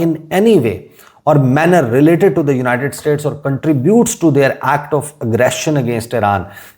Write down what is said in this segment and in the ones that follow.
in any way or manner related to the United States or contributes to their act of aggression against Iran।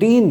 3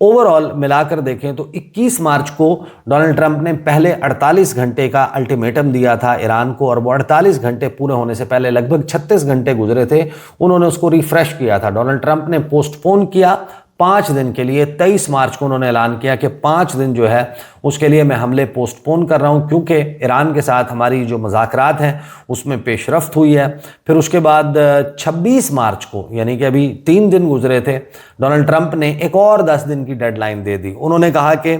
over all ملا کر دیکھیں تو 21 مارچ کو Donald Trump نے پہلے 48 گھنٹے کا الٹیمیٹم دیا تھا ایران کو، اور وہ 48 گھنٹے پورے ہونے سے پہلے لگ بھگ 36 گھنٹے گزرے تھے، انہوں نے اس کو ریفریش کیا تھا۔ ڈونلڈ ٹرمپ نے پوسٹ پون کیا 5 دن کے لیے، 23 مارچ کو انہوں نے اعلان کیا کہ 5 دن جو ہے اس کے لیے میں حملے پوسٹ پون کر رہا ہوں، کیونکہ ایران کے ساتھ ہماری جو مذاکرات ہیں اس میں پیش رفت ہوئی ہے۔ پھر اس کے بعد 26 مارچ کو، یعنی کہ ابھی 3 دن گزرے تھے، ڈونلڈ ٹرمپ نے ایک اور 10 دن کی ڈیڈ لائن دے دی۔ انہوں نے کہا کہ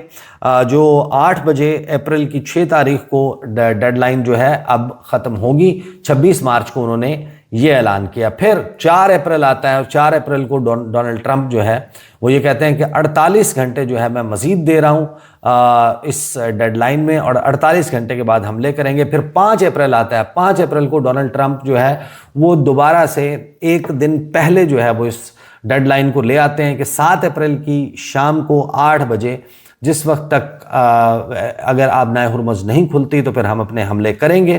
جو 8 بجے اپریل کی 6 تاریخ کو ڈیڈ لائن جو ہے اب ختم ہوگی۔ 26 مارچ کو انہوں نے یہ اعلان کیا۔ پھر 4 اپریل آتا ہے، اور 4 اپریل کو ڈونلڈ ٹرمپ جو ہے وہ یہ کہتے ہیں کہ 48 گھنٹے جو ہے میں مزید دے رہا ہوں اس ڈیڈ لائن میں، اور 48 گھنٹے کے بعد حملے کریں گے۔ پھر 5 اپریل آتا ہے، 5 اپریل کو ڈونلڈ ٹرمپ جو ہے وہ دوبارہ سے ایک دن پہلے جو ہے وہ اس ڈیڈ لائن کو لے آتے ہیں کہ 7 اپریل کی شام کو 8 بجے، جس وقت تک اگر آبنائے ہرمز نہیں کھلتی تو پھر ہم اپنے حملے کریں گے۔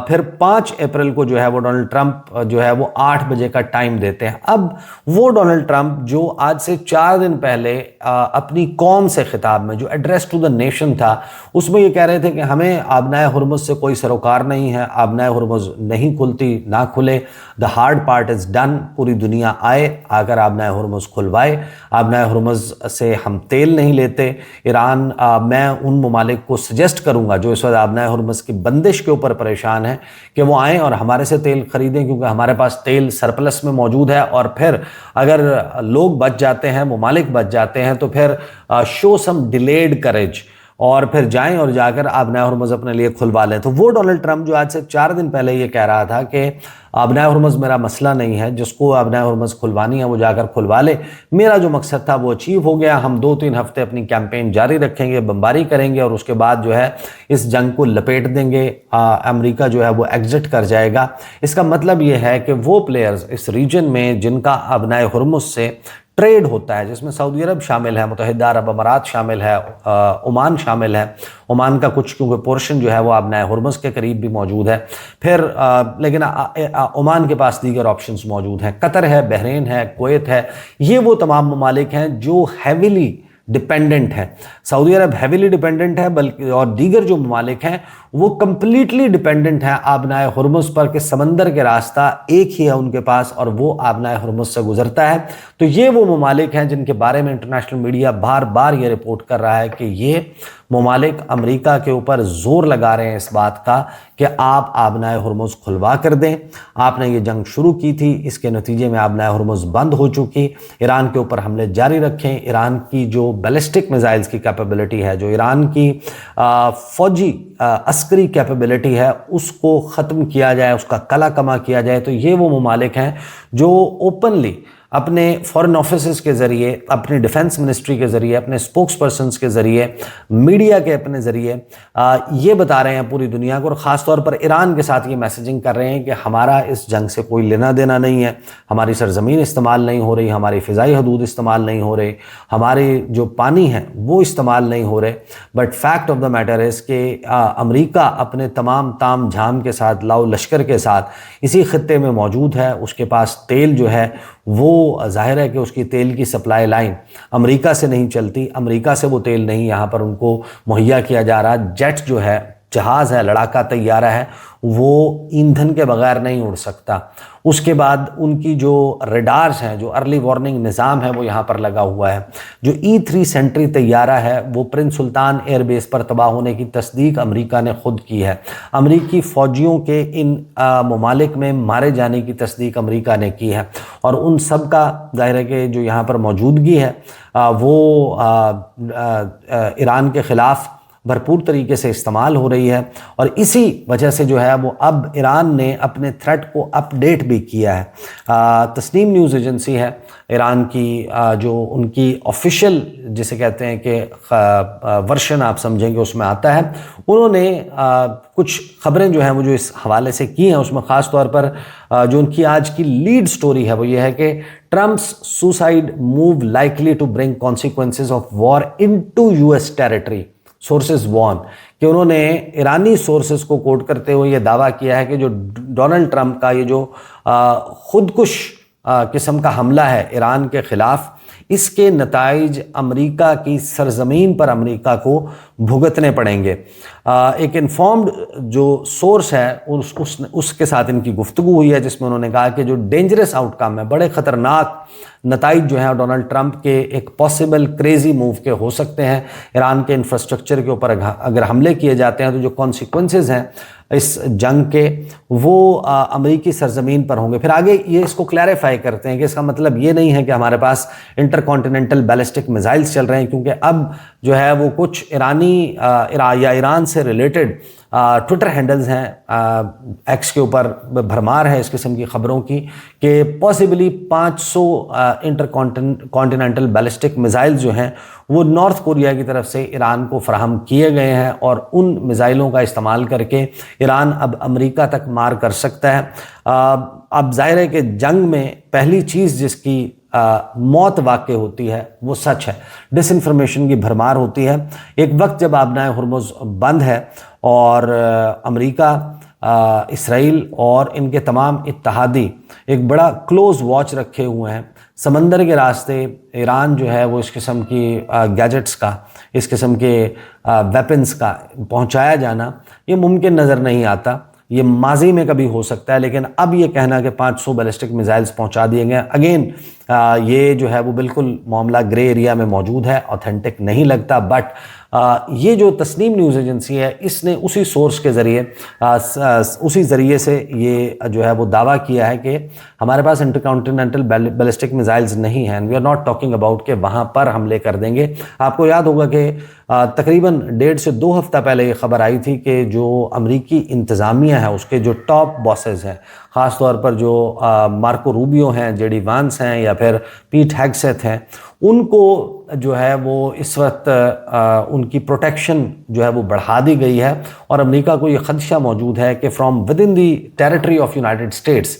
پھر 5 اپریل کو جو ہے وہ ڈونلڈ ٹرمپ جو ہے وہ 8 بجے کا ٹائم دیتے ہیں۔ اب وہ ڈونلڈ ٹرمپ جو آج سے 4 دن پہلے اپنی قوم سے خطاب میں جو ایڈریس ٹو دا نیشن تھا، اس میں یہ کہہ رہے تھے کہ ہمیں آبنائے ہرمز سے کوئی سروکار نہیں ہے، آبنائے ہرمز نہیں کھلتی، نہ کھلے، the hard part is done, پوری دنیا آئے آ کر آبنائے ہرمز کھلوائے، آبنائے ہرمز سے ہم تیل نہیں لیتے۔ ایران میں ان ممالک کو سجیسٹ کروں گا جو اس وقت آبنائے ہرمز کی بندش کے اوپر پریشان ہیں کہ وہ آئیں اور ہمارے سے تیل خریدیں، کیونکہ ہمارے پاس تیل سرپلس میں موجود ہے، اور پھر اگر لوگ بچ جاتے ہیں، ممالک بچ جاتے ہیں، تو پھر شو سم ڈیلیڈ کریج، اور پھر جائیں اور جا کر آبنائے ہرمز اپنے لیے کھلوا لیں۔ تو وہ ڈونلڈ ٹرمپ جو آج سے 4 دن پہلے یہ کہہ رہا تھا کہ آبنائے ہرمز میرا مسئلہ نہیں ہے، جس کو آبنائے ہرمز کھلوانی ہے وہ جا کر کھلوا لے، میرا جو مقصد تھا وہ اچیو ہو گیا۔ ہم 2-3 ہفتے اپنی کیمپین جاری رکھیں گے، بمباری کریں گے، اور اس کے بعد جو ہے اس جنگ کو لپیٹ دیں گے، امریکہ جو ہے وہ ایگزٹ کر جائے گا۔ اس کا مطلب یہ ہے کہ وہ پلیئرز اس ریجن میں جن کا آبنائے ہرمز سے ٹریڈ ہوتا ہے، جس میں سعودی عرب شامل ہے، متحدہ عرب امارات شامل ہے، عمان شامل ہے، عمان کا کچھ کیونکہ پورشن جو ہے وہ آبنائے ہرمز کے قریب بھی موجود ہے، پھر لیکن عمان کے پاس دیگر آپشنز موجود ہیں، قطر ہے، بحرین ہے، کویت ہے، یہ وہ تمام ممالک ہیں جو ہیویلی ڈیپینڈنٹ ہے۔ سعودی عرب ہیویلی ڈیپینڈنٹ ہے، بلکہ اور دیگر جو ممالک ہیں وہ کمپلیٹلی ڈیپینڈنٹ ہیں آبنائے ہرمز پر، کہ سمندر کے راستہ ایک ہی ہے ان کے پاس اور وہ آبنائے ہرمز سے گزرتا ہے۔ تو یہ وہ ممالک ہیں جن کے بارے میں انٹرنیشنل میڈیا بار بار یہ رپورٹ کر رہا ہے کہ یہ ممالک امریکہ کے اوپر زور لگا رہے ہیں اس بات کا کہ آپ آبنائے ہرمز کھلوا کر دیں۔ آپ نے یہ جنگ شروع کی تھی، اس کے نتیجے میں آبنائے ہرمز بند ہو چکی، ایران کے اوپر حملے جاری رکھیں، ایران کی جو بیلسٹک میزائلز کی کیپیبلٹی ہے، جو ایران کی فوجی عسکری کیپیبلٹی ہے، اس کو ختم کیا جائے، اس کا کلا کما کیا جائے۔ تو یہ وہ ممالک ہیں جو اوپنلی اپنے فورن آفیسز کے ذریعے، اپنی ڈیفنس منسٹری کے ذریعے، اپنے سپوکس پرسنز کے ذریعے، میڈیا کے اپنے ذریعے یہ بتا رہے ہیں پوری دنیا کو، اور خاص طور پر ایران کے ساتھ یہ میسیجنگ کر رہے ہیں کہ ہمارا اس جنگ سے کوئی لینا دینا نہیں ہے، ہماری سرزمین استعمال نہیں ہو رہی، ہماری فضائی حدود استعمال نہیں ہو رہے، ہمارے جو پانی ہیں وہ استعمال نہیں ہو رہے، but fact of the matter ہے کہ امریکہ اپنے تمام تام جھام کے ساتھ، لاؤ لشکر کے ساتھ اسی خطے میں موجود ہے، اس کے پاس تیل جو ہے وہ ظاہر ہے کہ اس کی تیل کی سپلائی لائن امریکہ سے نہیں چلتی، امریکہ سے وہ تیل نہیں یہاں پر ان کو مہیا کیا جا رہا۔ جیٹ جو ہے، جہاز ہے، لڑاکا طیارہ ہے، وہ ایندھن کے بغیر نہیں اڑ سکتا۔ اس کے بعد ان کی جو ریڈارز ہیں، جو ارلی وارننگ نظام ہے وہ یہاں پر لگا ہوا ہے۔ جو E-3 سینٹری طیارہ ہے وہ پرنس سلطان ایئر بیس پر تباہ ہونے کی تصدیق امریکہ نے خود کی ہے۔ امریکی فوجیوں کے ان ممالک میں مارے جانے کی تصدیق امریکہ نے کی ہے، اور ان سب کا ظاہر ہے کہ جو یہاں پر موجودگی ہے وہ ایران کے خلاف بھرپور طریقے سے استعمال ہو رہی ہے، اور اسی وجہ سے جو ہے وہ اب ایران نے اپنے تھریٹ کو اپ ڈیٹ بھی کیا ہے۔ تسنیم نیوز ایجنسی ہے ایران کی، جو ان کی آفیشیل جسے کہتے ہیں کہ ورشن آپ سمجھیں گے اس میں آتا ہے، انہوں نے کچھ خبریں جو ہیں وہ جو اس حوالے سے کی ہیں، اس میں خاص طور پر جو ان کی آج کی لیڈ سٹوری ہے وہ یہ ہے کہ Trump's suicide move likely to bring consequences of war into US territory, sources warn, کہ انہوں نے ایرانی سورسز کو کوٹ کرتے ہوئے یہ دعویٰ کیا ہے کہ جو ڈونلڈ ٹرمپ کا یہ جو خودکش قسم کا حملہ ہے ایران کے خلاف، اس کے نتائج امریکہ کی سرزمین پر امریکہ کو بھگتنے پڑیں گے۔ ایک انفارمڈ جو سورس ہے اس کے ساتھ ان کی گفتگو ہوئی ہے، جس میں انہوں نے کہا کہ جو ڈینجرس آؤٹ کم ہے، بڑے خطرناک نتائج جو ہیں ڈونلڈ ٹرمپ کے ایک پاسبل کریزی موو کے ہو سکتے ہیں۔ ایران کے انفراسٹرکچر کے اوپر اگر حملے کیے جاتے ہیں تو جو کانسیکوینسز ہیں اس جنگ کے وہ امریکی سرزمین پر ہوں گے۔ پھر آگے یہ اس کو کلیریفائی کرتے ہیں کہ اس کا مطلب یہ نہیں ہے کہ ہمارے پاس انٹر کانٹیننٹل بیلسٹک میزائلز چل رہے ہیں، کیونکہ اب جو ہے وہ کچھ ایرانی یا ایران سے ریلیٹڈ ٹویٹر ہینڈلز ہیں، ایکس کے اوپر بھرمار ہے اس قسم کی خبروں کی کہ possibly 500 intercontinental ballistic missile جو ہیں وہ نارتھ کوریا کی طرف سے ایران کو فراہم کیے گئے ہیں، اور ان میزائلوں کا استعمال کر کے ایران اب امریکہ تک مار کر سکتا ہے۔ اب ظاہر ہے کہ جنگ میں پہلی چیز جس کی موت واقع ہوتی ہے وہ سچ ہے، ڈس انفارمیشن کی بھرمار ہوتی ہے۔ ایک وقت جب آبنائے ہرمز بند ہے اور امریکہ، اسرائیل اور ان کے تمام اتحادی ایک بڑا کلوز واچ رکھے ہوئے ہیں، سمندر کے راستے ایران جو ہے وہ اس قسم کی گیجٹس کا، اس قسم کے ویپنز کا پہنچایا جانا یہ ممکن نظر نہیں آتا۔ یہ ماضی میں کبھی ہو سکتا ہے، لیکن اب یہ کہنا کہ 500 بیلسٹک میزائلز پہنچا دیے گئے، اگین یہ جو ہے وہ بالکل معاملہ گرے ایریا میں موجود ہے، اوتھینٹک نہیں لگتا۔ بٹ یہ جو تسنیم نیوز ایجنسی ہے اس نے اسی سورس کے ذریعے اسی ذریعے سے یہ جو ہے وہ دعویٰ کیا ہے کہ ہمارے پاس انٹر کانٹیننٹل بیلسٹک میزائلز نہیں ہیں، we are not talking about کہ وہاں پر حملے کر دیں گے۔ آپ کو یاد ہوگا کہ تقریباً 1.5 سے 2 ہفتہ پہلے یہ خبر آئی تھی کہ جو امریکی انتظامیہ ہے اس کے جو ٹاپ باسز ہیں، خاص طور پر جو مارکو روبیو ہیں، جے ڈی وانس ہیں، یا پھر پیٹ ہیگسیتھ ہیں، ان کو جو ہے وہ اس وقت ان کی پروٹیکشن جو ہے وہ بڑھا دی گئی ہے، اور امریکہ کو یہ خدشہ موجود ہے کہ from with in the territory of United States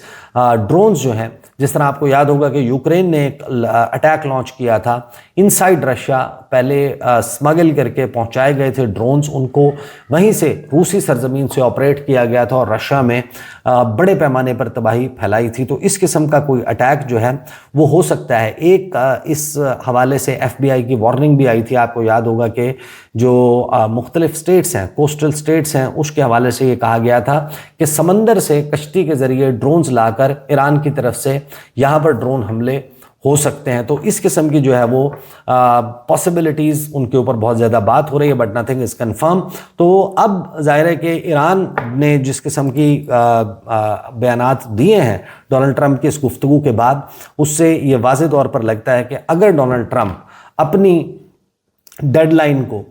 drones جو ہیں، جس طرح آپ کو یاد ہوگا کہ یوکرین نے ایک اٹیک لانچ کیا تھا انسائیڈ رشیا، پہلے اسمگل کر کے پہنچائے گئے تھے ڈرونز، ان کو وہیں سے روسی سرزمین سے آپریٹ کیا گیا تھا اور رشیا میں بڑے پیمانے پر تباہی پھیلائی تھی۔ تو اس قسم کا کوئی اٹیک جو ہے وہ ہو سکتا ہے۔ ایک اس حوالے سے ایف بی آئی کی وارننگ بھی آئی تھی، آپ کو یاد ہوگا کہ جو مختلف سٹیٹس ہیں، کوسٹل سٹیٹس ہیں، اس کے حوالے سے یہ کہا گیا تھا کہ سمندر سے کشتی کے ذریعے ڈرونز لا کر ایران کی طرف سے یہاں پر ڈرون حملے ہو سکتے ہیں۔ تو اس قسم کی جو ہے وہ پاسبلٹیز ان کے اوپر بہت زیادہ بات ہو رہی ہے، بٹ نتھنگ از کنفرم۔ تو اب ظاہر ہے کہ ایران نے جس قسم کی بیانات دیے ہیں ڈونلڈ ٹرمپ کی اس گفتگو کے بعد، اس سے یہ واضح طور پر لگتا ہے کہ اگر ڈونلڈ ٹرمپ اپنی ڈیڈ لائن کو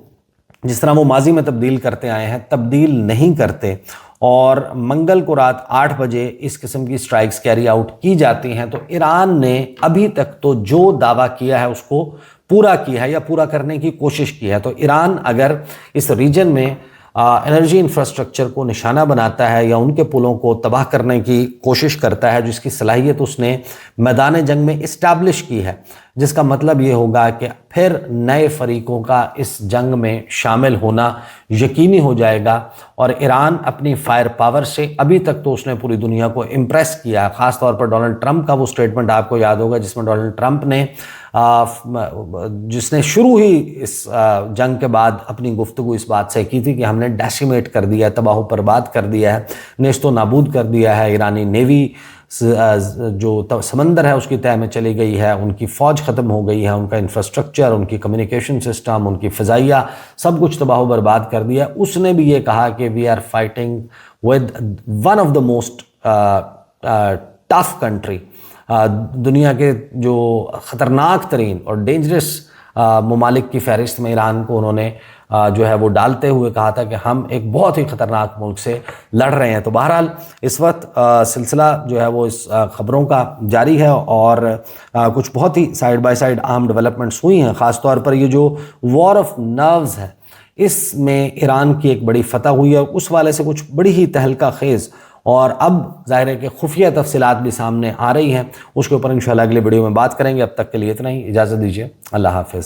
جس طرح وہ ماضی میں تبدیل کرتے آئے ہیں تبدیل نہیں کرتے، اور منگل کو رات 8 بجے اس قسم کی سٹرائکس کیری آؤٹ کی جاتی ہیں، تو ایران نے ابھی تک تو جو دعویٰ کیا ہے اس کو پورا کیا ہے یا پورا کرنے کی کوشش کی ہے۔ تو ایران اگر اس ریجن میں انرجی انفراسٹرکچر کو نشانہ بناتا ہے یا ان کے پلوں کو تباہ کرنے کی کوشش کرتا ہے، جس کی صلاحیت اس نے میدان جنگ میں اسٹیبلش کی ہے، جس کا مطلب یہ ہوگا کہ پھر نئے فریقوں کا اس جنگ میں شامل ہونا یقینی ہو جائے گا، اور ایران اپنی فائر پاور سے ابھی تک تو اس نے پوری دنیا کو امپریس کیا ہے۔ خاص طور پر ڈونلڈ ٹرمپ کا وہ سٹیٹمنٹ آپ کو یاد ہوگا جس میں ڈونلڈ ٹرمپ نے جس نے شروع ہی اس جنگ کے بعد اپنی گفتگو اس بات سے کی تھی کہ ہم نے ڈیسیمیٹ کر دیا ہے، تباہ و برباد کر دیا ہے، نیست و نابود کر دیا ہے، ایرانی نیوی جو سمندر ہے اس کی تہہ میں چلی گئی ہے، ان کی فوج ختم ہو گئی ہے، ان کا انفراسٹرکچر، ان کی کمیونیکیشن سسٹم، ان کی فضائیہ سب کچھ تباہ و برباد کر دیا۔ اس نے بھی یہ کہا کہ we are fighting with one of the most tough country, دنیا کے جو خطرناک ترین اور ڈینجرس ممالک کی فہرست میں ایران کو انہوں نے جو ہے وہ ڈالتے ہوئے کہا تھا کہ ہم ایک بہت ہی خطرناک ملک سے لڑ رہے ہیں۔ تو بہرحال اس وقت سلسلہ جو ہے وہ اس خبروں کا جاری ہے، اور کچھ بہت ہی سائیڈ بائی سائیڈ اہم ڈیولپمنٹس ہوئی ہیں۔ خاص طور پر یہ جو وار آف نروز ہے اس میں ایران کی ایک بڑی فتح ہوئی ہے، اس والے سے کچھ بڑی ہی تہلکہ خیز اور اب ظاہر ہے کہ خفیہ تفصیلات بھی سامنے آ رہی ہیں، اس کے اوپر انشاءاللہ اگلی ویڈیو میں بات کریں گے۔ اب تک کے لیے اتنا ہی، اجازت دیجیے، اللہ حافظ۔